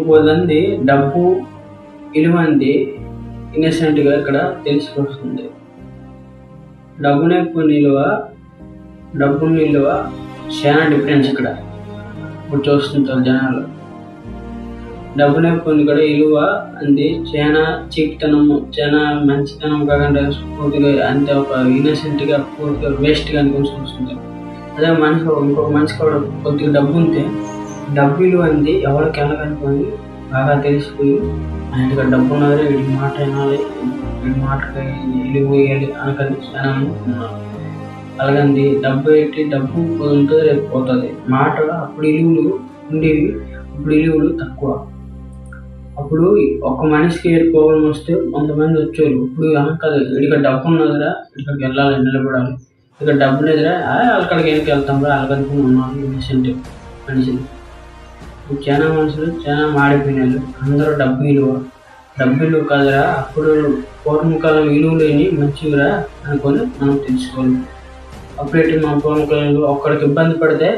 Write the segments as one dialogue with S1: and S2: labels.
S1: పోదండి డబ్బు విలువంది ఇన్నసెంట్గా ఇక్కడ తెలిసిపోతుంది. డబ్బుని విలువ చాలా డిఫరెన్స్ ఇక్కడ ఇప్పుడు చూస్తుంటారు జనాలు. డబ్బుని కూడా విలువ అంది చాలా చీప్తనము, చాలా మంచితనం కాకుండా పూర్తిగా అంతే ఒక ఇన్నసెంట్గా పూర్తిగా వేస్ట్గా అనుకుని చూస్తుంటారు. అదే ఇంకొక మనిషి కూడా కొద్దిగా డబ్బు ఉంటే డబ్బు విలువ అంది ఎవరికి వెళ్ళకనుకొని బాగా తెలిసిపోయి ఆయన డబ్బు ఉన్నది వీడి మాట వినాలి, వీడి మాటకి విలువ వేయాలి అనకని జనాలు ఉన్నారు. అలాగంది డబ్బు ఉంటుంది రేపు పోతుంది. మాట అప్పుడు విలువలు ఉండేవి, ఇప్పుడు విలువలు తక్కువ. అప్పుడు ఒక మనిషికి ఏడుకోవడం వస్తే 100 మంది వచ్చారు. ఇప్పుడు కాదు, ఇక్కడ డబ్బు ఉన్నదిరా ఇక్కడికి వెళ్ళాలి, నిలబడాలి. ఇక్కడ డబ్బు లేదురా అక్కడికి ఎందుకు వెళ్తాం రా అలాగనుకుని ఉన్నాను ఇన్నసెంట్ మనిషిని. చాలా మనుషులు చాలా మాడిపోయినారు. అందరూ డబ్బు విలువ కాదురా, అప్పుడు పూర్వకాలం విలువ లేని మంచివిరా అనుకొని మనం తెలుసుకోవాలి. అప్పుడేంటి మన పూర్వకాలంలో ఒక్కడికి ఇబ్బంది పడితే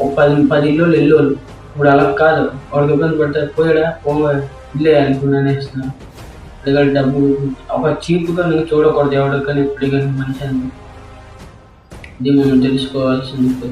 S1: ఒక 10 ఇల్లు వెళ్ళేవాళ్ళు. ఇప్పుడు అలా కాదు, వాడికి ఇబ్బంది పడితే పోయాడా ఇల్లే అనుకుని అనేస్తున్నాను. ఎందుకంటే డబ్బు ఒక చీప్గా నువ్వు చూడకూడదు ఎవరికైనా ఎప్పుడు కానీ మంచి అని ఇది మనం తెలుసుకోవాల్సింది.